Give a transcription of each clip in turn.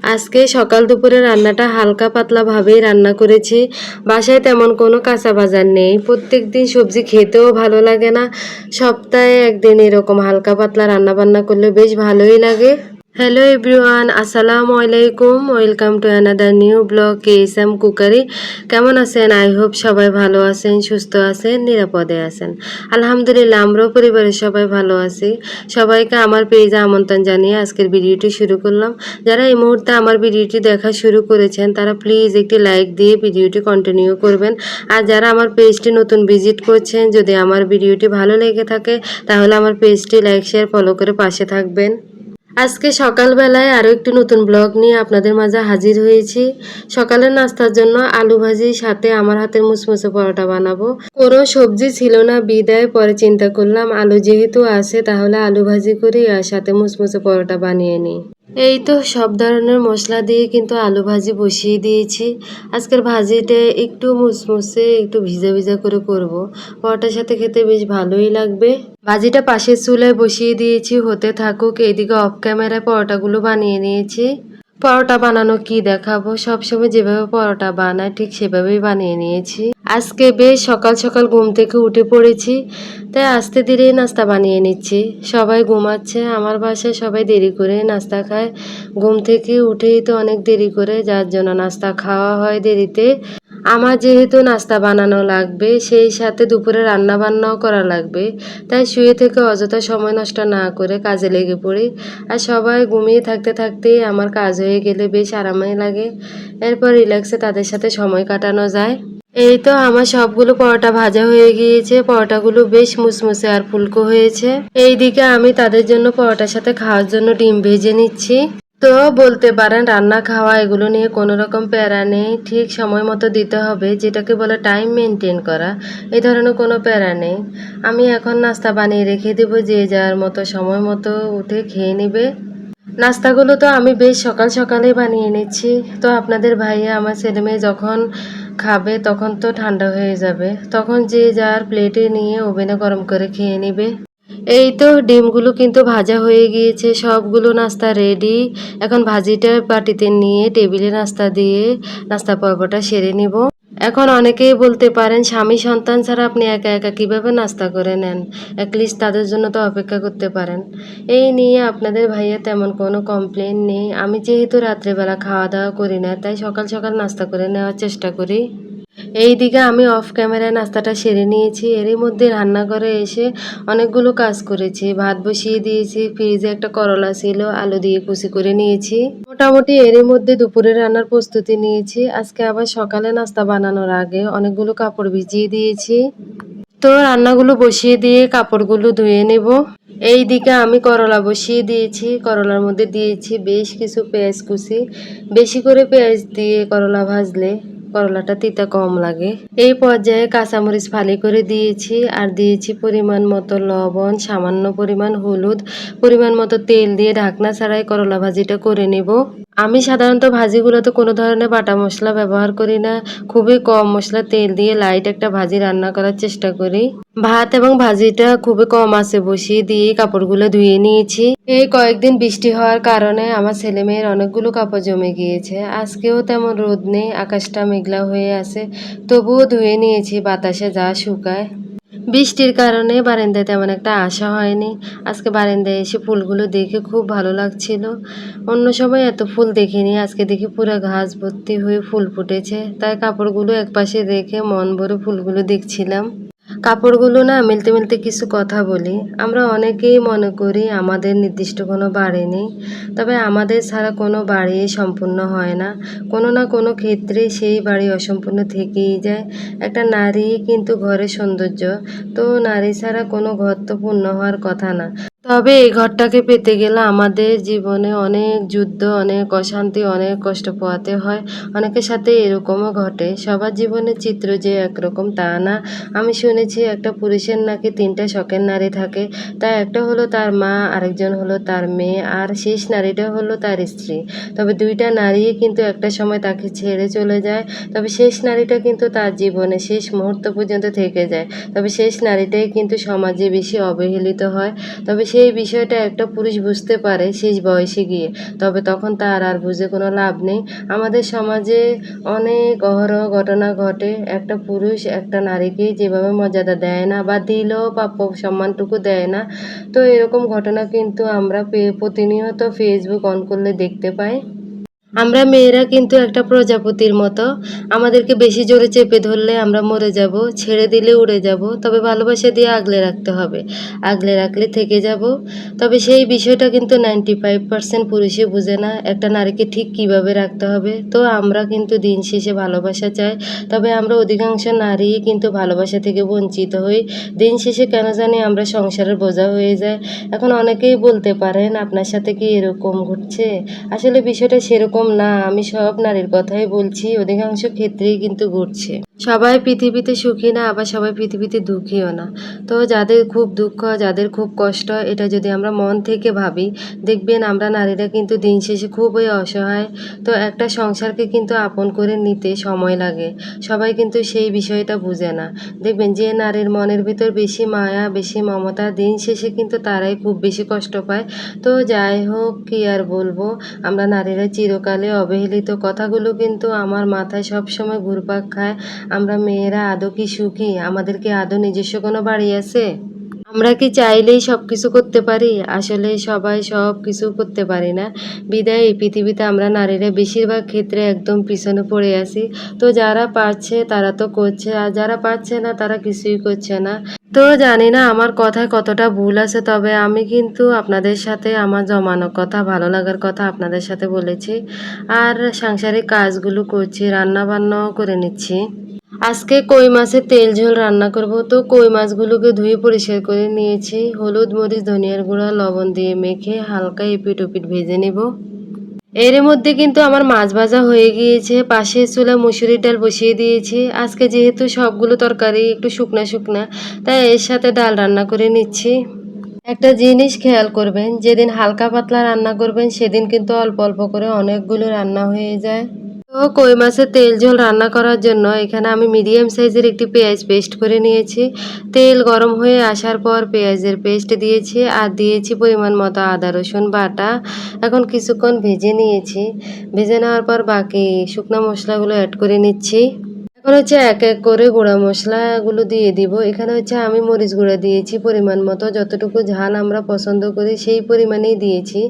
আজকে সকাল দুপুরে রান্নাটা হালকা পাতলা ভাবেই রান্না করেছি। বাসায় তেমন কোনো কাঁচা বাজার নেই, প্রত্যেকদিন সবজি খেতেও ভালো লাগে না। সপ্তাহে একদিন এরকম হালকা পাতলা রান্না বান্না করলে বেশ ভালোই লাগে। হ্যালো এভরিওয়ান, আসসালামু আলাইকুম, welcome to another new blog KSM cookery. কেমন আছেন? আই হোপ সবাই ভালো আছেন, সুস্থ আছেন, নিরাপদে আছেন। আলহামদুলিল্লাহ, আমরাও পরিবারের সবাই ভালো আছি। সবাইকে আমার পেজে আমন্ত্রণ জানিয়ে আজকের ভিডিওটি শুরু করলাম। যারা এই মুহূর্তে আমার ভিডিওটি দেখা শুরু করেছেন তারা প্লিজ একটি লাইক দিয়ে ভিডিওটি কন্টিনিউ করবেন। আর যারা আমার পেজটি নতুন ভিজিট করছেন, যদি আমার ভিডিওটি ভালো লেগে থাকে তাহলে আমার পেজটি লাইক শেয়ার ফলো করে পাশে থাকবেন। আজকে সকালবেলায় আরও একটি নতুন ব্লগ নিয়ে আপনাদের মাঝে হাজির হয়েছি। সকালের নাস্তার জন্য আলু ভাজির সাথে আমার হাতের মুসমুসে পরোটা বানাবো। কোনো সবজি ছিল না বিদায় পরে চিন্তা করলাম আলু যেহেতু আছে তাহলে আলু ভাজি করি আর সাথে মুসমুসে পরোটা বানিয়ে নিই। এই তো সব ধরনের মশলা দিয়ে কিন্তু আলু ভাজি বসিয়ে দিয়েছি। আজকের ভাজিটা একটু মুসমুসে একটু ভিজা ভিজা করে করব। পরোটার সাথে খেতে বেশ ভালোই লাগবে। ভাজিটা পাশের চুলায় বসিয়ে দিয়েছি, হতে থাকুক। এইদিকে অফ ক্যামেরায় পরোটাগুলো বানিয়ে নিয়েছি। পরোটা বানানো কি দেখাবো, সবসময় যেভাবে পরোটা বানায় ঠিক সেভাবেই বানিয়ে নিয়েছি। আজকে বেশ সকাল সকাল ঘুম থেকে উঠে পড়েছি, তাই আস্তে ধীরে নাস্তা বানিয়ে নিচ্ছি। সবাই ঘুমাচ্ছে, আমার বাসায় সবাই দেরি করে নাস্তা খায়। ঘুম থেকে উঠেই তো অনেক দেরি করে, যার জন্য নাস্তা খাওয়া হয় দেরিতে। আমার যেহেতু নাস্তা বানানো লাগবে, সেই সাথে দুপুরে রান্না বান্নাও করা লাগবে, তাই শুয়ে থেকে অযথা সময় নষ্ট না করে কাজে লেগে পড়ি। আর সবাই ঘুমিয়ে থাকতে থাকতেই আমার কাজ হয়ে গেলে বেশ আরামই লাগে। এরপর রিল্যাক্সে তাদের সাথে সময় কাটানো যায়। এই তো আমার সবগুলো পরোটা ভাজা হয়ে গিয়েছে, পরোটাগুলো বেশ মুসমুসে আর ফুলকো হয়েছে। এইদিকে আমি তাদের জন্য পরোটার সাথে খাওয়ার জন্য ডিম ভেজে নিচ্ছি। তো বলতে পারেন রান্না খাওয়া এগুলো নিয়ে কোনো রকম প্যারা নেই, ঠিক সময় মতো দিতে হবে, যেটাকে বলে টাইম মেনটেন করা। এই ধরনের কোনো প্যারা নেই। আমি এখন নাস্তা বানিয়ে রেখে দেবো, যে যার মতো সময় মতো উঠে খেয়ে নেবে। নাস্তাগুলো তো আমি বেশ সকাল সকালে বানিয়ে নিচ্ছি। তো আপনাদের ভাইয়া আমার ছেলে মেয়ে যখন খাবে তখন তো ঠান্ডা হয়ে যাবে, তখন যে যার প্লেটে নিয়ে ওভেনে গরম করে খেয়ে নেবে। এই তো ডিমগুলো কিন্তু ভাজা হয়ে গিয়েছে, সবগুলো নাস্তা রেডি। এখন ভাজিটা বাটিতে নিয়ে টেবিলে নাস্তা দিয়ে নাস্তা পর্বটা সেরে নিব। এখন অনেকেই বলতে পারেন স্বামী সন্তান ছাড়া আপনি একা একা কীভাবে নাস্তা করে নেন, অ্যাটলিস্ট তাদের জন্য তো অপেক্ষা করতে পারেন। এই নিয়ে আপনাদের ভাইয়া তেমন কোনো কমপ্লেন নেই। আমি যেহেতু রাত্রেবেলা খাওয়া দাওয়া করি না, তাই সকাল সকাল নাস্তা করে নেওয়ার চেষ্টা করি। এইদিকে আমি অফ ক্যামেরায় নাস্তাটা সেরে নিয়েছি। এরই মধ্যে রান্নাঘরে এসে অনেকগুলো কাজ করেছি। ভাত বসিয়ে দিয়েছি, ফ্রিজে একটা করলা ছিল, আলু দিয়ে কুচি করে নিয়েছি। মোটামুটি এরই মধ্যে দুপুরে রান্নার প্রস্তুতি নিয়েছি। আজকে আবার সকালে নাস্তা বানানোর আগে অনেকগুলো কাপড় ভিজিয়ে দিয়েছি। তো রান্নাগুলো বসিয়ে দিয়ে কাপড়গুলো ধুয়ে নেব। এইদিকে আমি করলা বসিয়ে দিয়েছি, করলার মধ্যে দিয়েছি বেশ কিছু পেঁয়াজ কুচি। বেশি করে পেঁয়াজ দিয়ে করলা ভাজলে করলাটা তিতা কম লাগে। এই পর্যায়ে কাঁচামরিচ ফালি করে দিয়েছি, আর দিয়েছি পরিমাণ মতো লবণ, সামান্য পরিমাণ হলুদ, পরিমাণ মতো তেল দিয়ে ঢাকনা ছাড়াই করলা ভাজিটা করে নেব। আমি সাধারণত ভাজিগুলোতে কোনো ধরনের বাটা মশলা ব্যবহার করি না, খুবই কম মশলা তেল দিয়ে লাইট একটা ভাজি রান্না করার চেষ্টা করি। ভাত এবং ভাজিটা খুবই কম আঁচে বসিয়ে দিয়ে কাপড়গুলো ধুয়ে নিয়েছি। এই কয়েকদিন বৃষ্টি হওয়ার কারণে আমার ছেলে মেয়ের অনেকগুলো কাপড় জমে গিয়েছে। আজকেও তেমন রোদ নেই, আকাশটা মেঘলা হয়ে আছে, তবুও ধুয়ে নিয়েছি, বাতাসে যা শুকায়। বৃষ্টির কারণে বারান্দায় তেমন একটা আসা হয়নি। আজকে বারান্দায় এসে ফুলগুলো দেখে খুব ভালো লাগছিল। অন্য সময় এত ফুল দেখিনি, আজকে দেখি পুরো ঘাস ভর্তি হয়ে ফুল ফুটেছে, তাই কাপড়গুলো একপাশে রেখে মন ভরে ফুলগুলো দেখছিলাম। কাপড়গুলো না মিলতে মিলতে কিছু কথা বলি। আমরা অনেকেই মনে করি আমাদের নির্দিষ্ট কোনো বাড়ি নেই, তবে আমাদের ছাড়া কোনো বাড়ি সম্পূর্ণ হয় না। কোনো না কোনো ক্ষেত্রে সেই বাড়ি অসম্পূর্ণ থেকেই যায়। একটা নারী কিন্তু ঘরের সৌন্দর্য, তো নারী ছাড়া কোনো ঘর তো পূর্ণ হওয়ার কথা না। তবে এই ঘরটাকে পেতে গেলে আমাদের জীবনে অনেক যুদ্ধ, অনেক অশান্তি, অনেক কষ্ট পোহাতে হয়। অনেকের সাথে এরকমও ঘটে। সবার জীবনের চিত্র যে একরকম তা না। আমি শুনেছি একটা পুরুষের নাকি 3টা শখের নারী থাকে, তাই একটা হলো তার মা, আরেকজন হলো তার মেয়ে, আর শেষ নারীটা হলো তার স্ত্রী। তবে 2টা নারী কিন্তু একটা সময় তাকে ছেড়ে চলে যায়, তবে শেষ নারীটা কিন্তু তার জীবনে শেষ মুহূর্ত পর্যন্ত থেকে যায়। তবে শেষ নারীটাই কিন্তু সমাজে বেশি অবহেলিত হয়। তবে সেই বিষয়টা একটা পুরুষ বুঝতে পারে শেষ বয়সে গিয়ে, তবে তখন তার আর বুঝে কোনো লাভ নেই। আমাদের সমাজে অনেক অহরহ ঘটনা ঘটে, একটা পুরুষ একটা নারীকে যেভাবে মর্যাদা দেয় না বা দিলেও প্রাপ্য সম্মানটুকু দেয় না। তো এরকম ঘটনা কিন্তু আমরা প্রতিনিয়ত ফেসবুক অন করলে দেখতে পাই। আমরা মেয়েরা কিন্তু একটা প্রজাপতির মতো, আমাদেরকে বেশি জোরে চেপে ধরলে আমরা মরে যাব, ছেড়ে দিলে উড়ে যাব, তবে ভালোবাসা দিয়ে আগলে রাখতে হবে, আগলে রাখলে থেকে যাব। তবে সেই বিষয়টা কিন্তু 95% পুরুষই বুঝে না, একটা নারীকে ঠিক কিভাবে রাখতে হবে। তো আমরা কিন্তু দিন শেষে ভালোবাসা চাই, তবে আমরা অধিকাংশ নারী কিন্তু ভালোবাসা থেকে বঞ্চিত হই। দিন শেষে কেন জানি আমরা সংসারের বোঝা হয়ে যায়। এখন অনেকেই বলতে পারেন আপনার সাথে কি এরকম ঘটছে? আসলে বিষয়টা সেরকম না, আমি সব নারীর কথাই বলছি, অধিকাংশ ক্ষেত্রেই কিন্তু ঘটছে। সবাই পৃথিবীতে সুখী না, আবার সবাই পৃথিবীতে দুঃখীও না। তো যাদের খুব দুঃখ, যাদের খুব কষ্ট, এটা যদি আমরা মন থেকে ভাবি, দেখবেন আমরা নারীরা কিন্তু দিন শেষে খুবই অসহায়। তো একটা সংসারকে কিন্তু আপন করে নিতে সময় লাগে, সবাই কিন্তু সেই বিষয়টা বুঝে না। দেখবেন যে নারীর মনের ভিতর বেশি মায়া, বেশি মমতা, দিন শেষে কিন্তু তারাই খুব বেশি কষ্ট পায়। তো যাই হোক, কি আর বলবো, আমরা নারীরা চিরকালে অবহেলিত, কথাগুলো কিন্তু আমার মাথায় সবসময় ঘুরপাক খায়। আমরা মেয়েরা আদৌ কি সুখী? আমাদের কি আদৌ নিজস্ব কোনো বাড়ি আছে? আমরা কি চাইলেই সব কিছু করতে পারি? আসলে সবাই সব কিছু করতে পারি না, বিদায় এই পৃথিবীতে আমরা নারীরা বেশিরভাগ ক্ষেত্রে একদম পিছনে পড়ে আছি। তো যারা পারছে তারা তো করছে, আর যারা পারছে না তারা কিছুই করছে না। তো জানি না আমার কথায় কতটা ভুল আছে, তবে আমি কিন্তু আপনাদের সাথে আমার জমানো কথা, ভালো লাগার কথা আপনাদের সাথে বলেছি। আর সাংসারিক কাজগুলো করছি, রান্না বান্নাও করে নিচ্ছি। আজকে কই মাছের তেল ঝোল রান্না করব। তো কই মাছগুলোকে ধুয়ে পরিষ্কার করে নিয়েছি, হলুদ মরিচ ধনিয়ার গুঁড়া লবণ দিয়ে মেখে হালকা এপিট ওপিট ভেজে নেব। এর মধ্যে কিন্তু আমার মাছ ভাজা হয়ে গিয়েছে, পাশে চুলা মুসুরির ডাল বসিয়ে দিয়েছি। আজকে যেহেতু সবগুলো তরকারি একটু শুকনা শুকনা, তাই এর সাথে ডাল রান্না করে নিচ্ছি। একটা জিনিস খেয়াল করবেন, যেদিন হালকা পাতলা রান্না করবেন সেদিন কিন্তু অল্প অল্প করে অনেকগুলো রান্না হয়ে যায়। তো কই মাছের তেল ঝোল রান্না করার জন্য এখানে আমি মিডিয়াম সাইজের একটি পেঁয়াজ পেস্ট করে নিয়েছি। তেল গরম হয়ে আসার পর পেঁয়াজের পেস্ট দিয়েছি, আর দিয়েছি পরিমাণ মতো আদা রসুন বাটা। এখন কিছুক্ষণ ভেজে নিয়েছি, ভেজে নেওয়ার পর বাকি শুকনো মশলাগুলো অ্যাড করে নিচ্ছি। এখন হচ্ছে এক এক করে গুঁড়া মশলাগুলো দিয়ে দিব। এখানে হচ্ছে আমি মরিচ গুঁড়া দিয়েছি পরিমাণ মতো, যতটুকু ঝাল আমরা পছন্দ করি সেই পরিমাণেই দিয়েছি।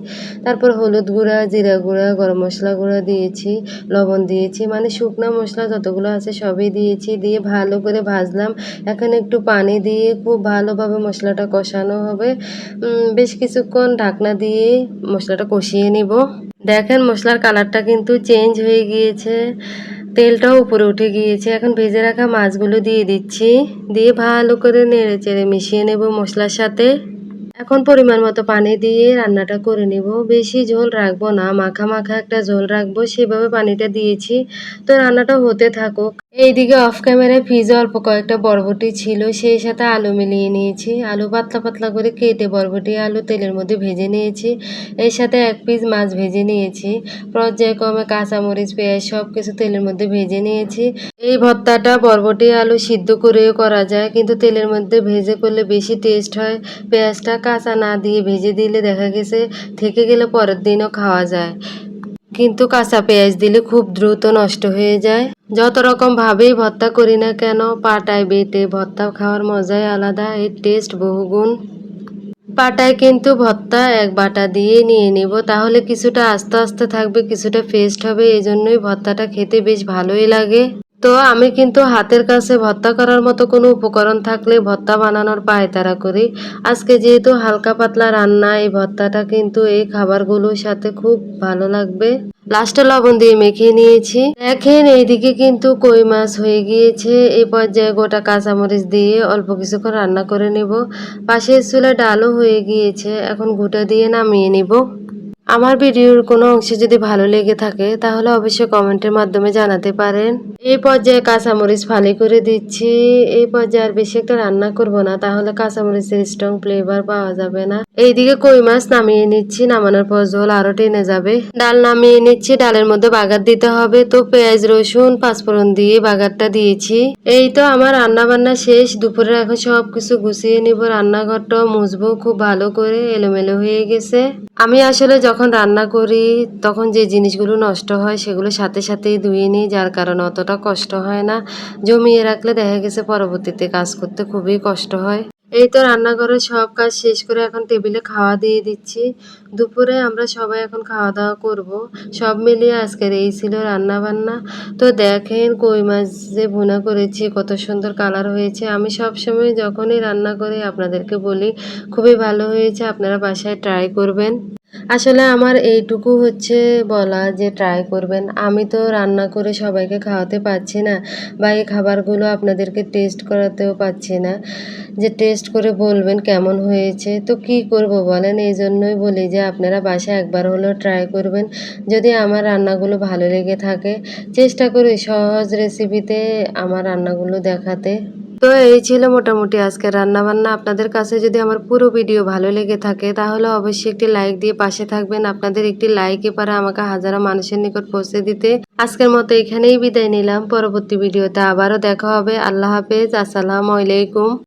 তারপর হলুদ গুঁড়া, জিরা গুঁড়া, গরম মশলা গুঁড়া দিয়েছি, লবণ দিয়েছি, মানে শুকনো মশলা যতগুলো আছে সবই দিয়েছি, দিয়ে ভালো করে ভাজলাম। এখন একটু পানি দিয়ে খুব ভালোভাবে মশলাটা কষানো হবে। বেশ কিছুক্ষণ ঢাকনা দিয়ে মশলাটা কষিয়ে নিব। দেখেন মশলার কালারটা কিন্তু চেঞ্জ হয়ে গিয়েছে, তেলটাও উপরে উঠে গিয়েছে। এখন ভেজে রাখা মাছগুলো দিয়ে দিচ্ছি, দিয়ে ভালো করে নেড়ে চেড়ে মিশিয়ে নেব মশলার সাথে। এখন পরিমাণ মতো পানি দিয়ে রান্নাটা করে নেব, বেশি ঝোল রাখবো না, মাখা মাখা একটা ঝোল রাখবো, সেভাবে পানিটা দিয়েছি। তো রান্নাটা হতে থাকুক। এইদিকে অফ ক্যামেরায় ফ্রিজে অল্প কয়েকটা বরবটি ছিল, সেই সাথে আলু মিলিয়ে নিয়েছি। আলু পাতলা পাতলা করে কেটে বরবটি আলু তেলের মধ্যে ভেজে নিয়েছি, এর সাথে এক পিস মাছ ভেজে নিয়েছি। পর্যায়ক্রমে কাঁচামরিচ পেঁয়াজ সব কিছু তেলের মধ্যে ভেজে নিয়েছি। এই ভর্তাটা বরবটি আলু সিদ্ধ করেও করা যায়, কিন্তু তেলের মধ্যে ভেজে করলে বেশি টেস্ট হয়। পেঁয়াজটা কাঁচা না দিয়ে ভেজে দিলে দেখা গেছে থেকে গেলে পরের দিনও খাওয়া যায়, কিন্তু কাঁচা পেঁয়াজ দিলে খুব দ্রুত নষ্ট হয়ে যায়। যত রকম ভাবেই ভর্তা করি না কেন, পাটায় বেটে ভর্তা খাওয়ার মজাই আলাদা, এর টেস্ট বহুগুণ। পাটায় কিন্তু ভর্তা এক বাটা দিয়ে নিয়ে নিব, তাহলে কিছুটা আস্তে আস্তে থাকবে, কিছুটা পেস্ট হবে, এই জন্যই ভর্তাটা খেতে বেশ ভালোই লাগে। তো আমি কিন্তু হাতের কাছে ভর্তা করার মতো কোনো উপকরণ থাকলে ভর্তা বানানোর পায়তারা করি। আজকে যেহেতু হালকা পাতলা রান্না, এই ভর্তাটা কিন্তু এই খাবারগুলোর সাথে খুব ভালো লাগবে। লাস্টে লবণ দিয়ে মেখে নিয়েছি। দেখেন এইদিকে কিন্তু কই মাছ হয়ে গিয়েছে, এই পর্যায়ে গোটা কাঁচামরিচ দিয়ে অল্প কিছুক্ষণ রান্না করে নেব। পাশের চুলায় ডালও হয়ে গিয়েছে, এখন ঘুঁটা দিয়ে নামিয়ে নিব। আমার ভিডিওর কোনো অংশ যদি ভালো লেগে থাকে তাহলে অবশ্যই কমেন্টের মাধ্যমে জানাতে পারেন। এই পর্যায়ে কাঁচামরিচ ফালি করে দিচ্ছি। এই পর্যায়ে আর বেশি একটা রান্না করব না, তাহলে কাঁচামরিচের স্ট্রং ফ্লেভার পাওয়া যাবে না। এইদিকে কই মাছ নামিয়ে নিচ্ছি, নামানোর পর ঝোল আরো টেনে যাবে। ডাল নামিয়ে নিচ্ছি, ডালের মধ্যে বাগার দিতে হবে, তো পেঁয়াজ রসুন পাঁচফোড়ন দিয়ে বাগারটা দিয়েছি। এই তো আমার রান্না বান্না শেষ। দুপুরে এখন সবকিছু গুছিয়ে নিব, রান্নাঘরটাও মুছবো, খুব ভালো করে এলোমেলো হয়ে গেছে। আমি আসলে যখন রান্না করি তখন যে জিনিসগুলো নষ্ট হয় সেগুলো সাথে সাথেই ধুয়ে নিই, যার কারণে অতটা কষ্ট হয় না। জমিয়ে রাখলে দেখা গেছে পরবর্তীতে কাজ করতে খুবই কষ্ট হয়। এই তো রান্নাঘরের সব কাজ শেষ করে এখন টেবিলে খাওয়া দিয়ে দিচ্ছি। দুপুরে আমরা সবাই এখন খাওয়া দাওয়া করব। সব মিলিয়ে আজকের এই ছিল রান্না বান্না। তো দেখেন কই মাছ যে ভুনা করেছি, কত সুন্দর কালার হয়েছে। আমি সবসময় যখনই রান্না করি আপনাদেরকে বলি খুবই ভালো হয়েছে, আপনারা বাসায় ট্রাই করবেন। আসলে আমার এইটুকু হচ্ছে বলা যে ট্রাই করবেন। আমি তো রান্না করে সবাইকে খাওয়াতে পারছি না, বা এই খাবারগুলো আপনাদেরকে টেস্ট করাতেও পারছি না যে টেস্ট করে বলবেন কেমন হয়েছে। তো কি করব বলেন, এই জন্যই বলি যে আপনারা বাসায় একবার হলেও ট্রাই করবেন। যদি আমার রান্নাগুলো ভালো লেগে থাকে চেষ্টা করি সহজ রেসিপিতে আমার রান্নাগুলো দেখাতে। তো এই ছিল মোটামুটি আজকের রান্নাবান্না। আপনাদের কাছে যদি আমার পুরো ভিডিও ভালো লেগে থাকে তাহলে অবশ্যই একটি লাইক দিয়ে পাশে থাকবেন। আপনাদের একটি লাইকই পারে আমাকে হাজারো মানুষের নিকট পৌঁছে দিতে। আজকের মতো এখানেই বিদায় নিলাম। পরবর্তী ভিডিওতে আবারও দেখা হবে। আল্লাহ হাফেজ। আসসালামু আলাইকুম।